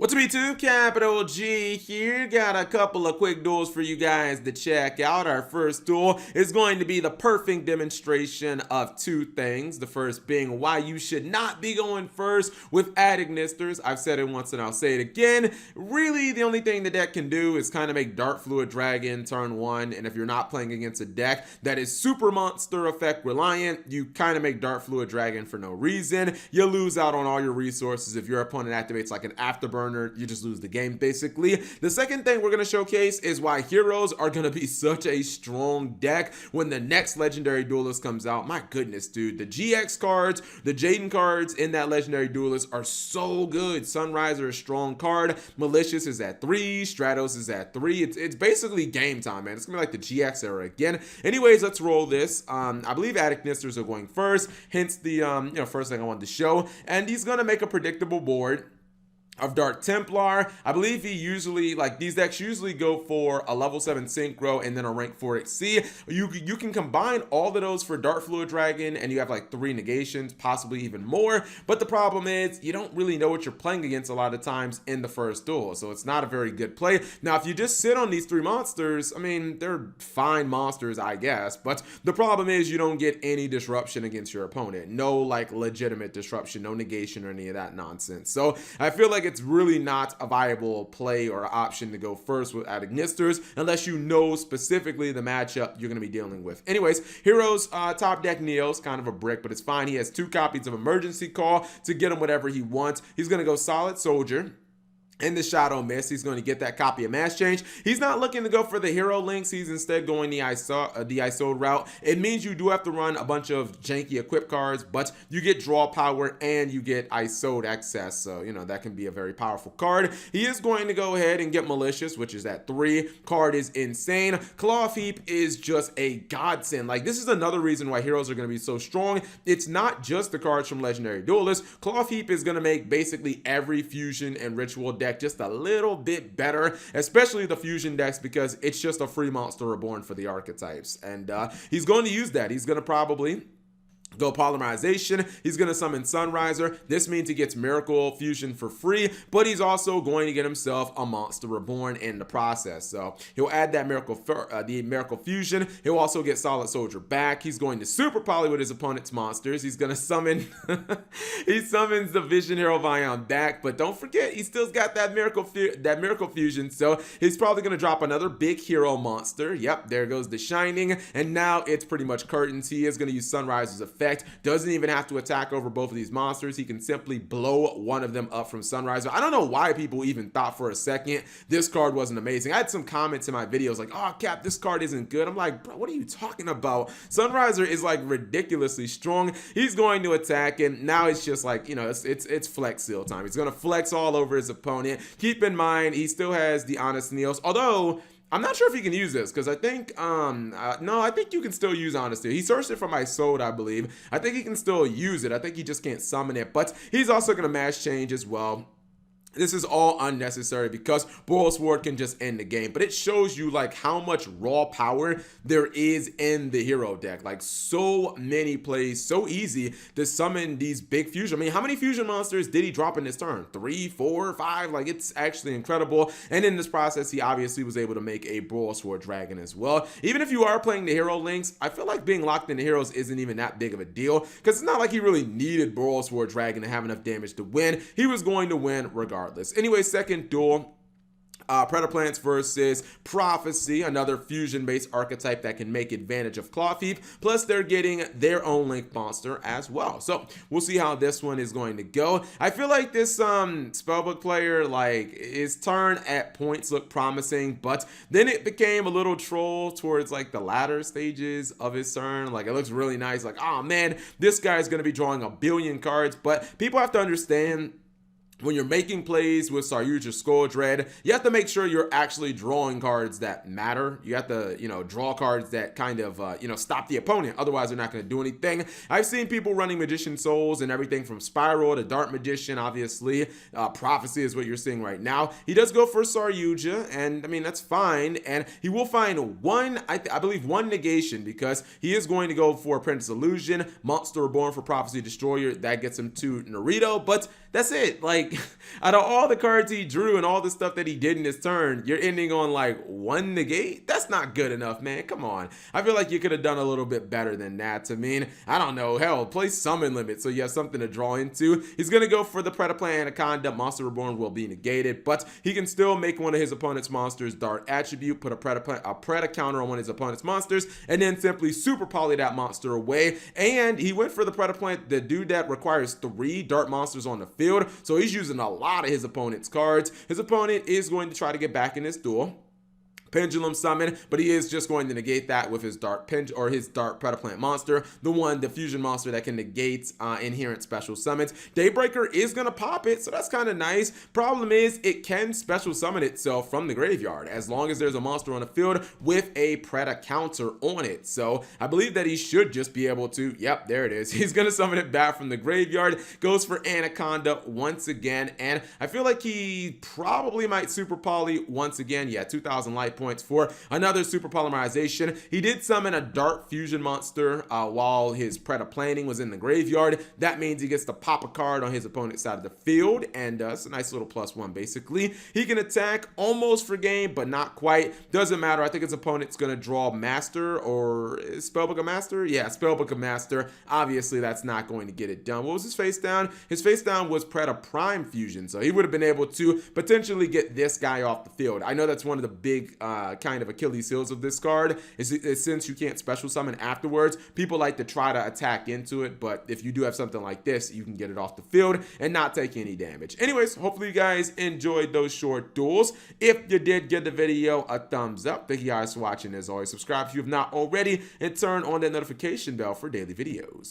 What's up YouTube, Capital G here. Got a couple of quick duels for you guys to check out. Our first duel is going to be the perfect demonstration of two things. The first being why you should not be going first with Adignisters. I've said it once and I'll say it again. Really, the only thing the deck can do is kind of make Dark Fluid Dragon turn one, and if you're not playing against a deck that is super monster effect reliant, you kind of make Dark Fluid Dragon for no reason. You lose out on all your resources. If your opponent activates like an Afterburner, you just lose the game basically. The second thing we're going to showcase is why heroes are going to be such a strong deck when the next legendary duelist comes out. My goodness, dude, the GX cards, the Jaden cards in that legendary duelist are so good. Sunriser is a strong card, Malicious is at 3, Stratos is at 3. It's basically game time, man. It's gonna be like the GX era again. Anyways, let's roll this. I believe Adignisters are going first, hence the first thing I wanted to show, and he's gonna make a predictable board of Dark Templar. I believe he usually, like, these decks usually go for a level 7 Synchro and then a rank 4 XC. You can combine all of those for Dark Fluid Dragon and you have like 3 negations, possibly even more. But the problem is you don't really know what you're playing against a lot of times in the first duel. So it's not a very good play. Now, if you just sit on these 3 monsters, I mean, they're fine monsters, I guess. But the problem is you don't get any disruption against your opponent. No, like, legitimate disruption, no negation or any of that nonsense. So I feel like it's really not a viable play or option to go first with Adignisters unless you know specifically the matchup you're going to be dealing with. Anyways, Heroes top deck Neo's kind of a brick, but it's fine. He has 2 copies of Emergency Call to get him whatever he wants. He's going to go Solid Soldier. In the Shadow Mist, he's going to get that copy of Mass Change. He's not looking to go for the hero links. He's instead going the ISO route. It means you do have to run a bunch of janky equip cards, but you get draw power and you get ISO'd access. So, that can be a very powerful card. He is going to go ahead and get Malicious, which is at 3. Card is insane. Claw of Heap is just a godsend. Like, this is another reason why heroes are going to be so strong. It's not just the cards from Legendary Duelist. Claw of Heap is going to make basically every fusion and ritual deck just a little bit better, especially the fusion decks, because it's just a free monster reborn for the archetypes. And he's going to use that. He's going to probably go Polymerization. He's going to summon Sunriser. This means he gets Miracle Fusion for free, but he's also going to get himself a Monster Reborn in the process. So he'll add that Miracle Fusion. He'll also get Solid Soldier back. He's going to Super Poly with his opponent's monsters. He's going to summon he summons the Vision Hero Vion back, but don't forget he still's got that Miracle Fusion. So he's probably going to drop another big hero monster. Yep, there goes the Shining, and now it's pretty much curtains. He is going to use Sunriser's effect. Doesn't even have to attack over both of these monsters. He can simply blow one of them up from Sunriser. I don't know why people even thought for a second this card wasn't amazing. I had some comments in my videos like, oh, Cap, this card isn't good. I'm like, bro, what are you talking about? Sunriser is like ridiculously strong. He's going to attack, and now it's just like, it's flex seal time. He's going to flex all over his opponent. Keep in mind, he still has the Honest Neos, although I'm not sure if he can use this, because I think, no, I think you can still use Honesty. He searched it for my soul, I believe. I think he can still use it. I think he just can't summon it, but he's also going to Mass Change as well. This is all unnecessary because Boral Sword can just end the game, but it shows you like how much raw power there is in the hero deck. Like, so many plays, so easy to summon these big fusion. I mean, how many fusion monsters did he drop in this turn? 3, 4, 5? Like, it's actually incredible. And in this process, he obviously was able to make a Boral Sword Dragon as well. Even if you are playing the hero links, I feel like being locked into heroes isn't even that big of a deal, because it's not like he really needed Boral Sword Dragon to have enough damage to win. He was going to win regardless. Anyway, second duel. Predaplants versus Prophecy, another fusion-based archetype that can make advantage of Claw Heap, plus they're getting their own Link monster as well. So we'll see how this one is going to go. I feel like this Spellbook player, like, his turn at points looked promising, but then it became a little troll towards like the latter stages of his turn. Like, it looks really nice, like, oh man, this guy's going to be drawing a billion cards, but people have to understand, when you're making plays with Saryuj or Skull Dread, you have to make sure you're actually drawing cards that matter. You have to, draw cards that kind of, stop the opponent. Otherwise, they're not going to do anything. I've seen people running Magician Souls and everything from Spiral to Dart Magician, obviously. Prophecy is what you're seeing right now. He does go for Saryuja, and, I mean, that's fine. And he will find I believe one negation, because he is going to go for Apprentice Illusion, Monster Reborn for Prophecy Destroyer. That gets him to Naruto, but That's it. Like, out of all the cards he drew and all the stuff that he did in his turn, you're ending on like one negate? That's not good enough, man. Come on. I feel like you could have done a little bit better than that. I mean, I don't know. Hell, play summon limit so you have something to draw into. He's going to go for the Predaplant Anaconda. Monster Reborn will be negated, but he can still make one of his opponent's monsters Dart attribute, put a Preda counter on one of his opponent's monsters, and then simply super poly that monster away. And he went for the Predaplant, the dude that requires 3 Dart monsters on the field, so he's using a lot of his opponent's cards. His opponent is going to try to get back in this duel. Pendulum Summon, but he is just going to negate that with his Dart his Dart Predaplant monster, the fusion monster that can negate inherent special summons. Daybreaker is going to pop it, so that's kind of nice. Problem is, it can special summon itself from the graveyard as long as there's a monster on the field with a Preda counter on it. So I believe that he should just be able to, yep, there it is. He's going to summon it back from the graveyard, goes for Anaconda once again, and I feel like he probably might super poly once again. Yeah, 2,000 life points for another super polymerization. He did summon a Dart fusion monster while his Predaplanting was in the graveyard. That means he gets to pop a card on his opponent's side of the field, and it's a nice little +1 basically. He can attack almost for game, but not quite. Doesn't matter. I think his opponent's going to draw Master or Spellbook of Master? Yeah, Spellbook of Master. Obviously, that's not going to get it done. What was his face down? His face down was Preda Prime Fusion, so he would have been able to potentially get this guy off the field. I know that's one of the big kind of Achilles heels of this card is since you can't special summon afterwards, people like to try to attack into it, but if you do have something like this, you can get it off the field and not take any damage. Anyways, hopefully you guys enjoyed those short duels. If you did, give the video a thumbs up. Thank you guys for watching. As always, subscribe if you have not already and turn on that notification bell for daily videos.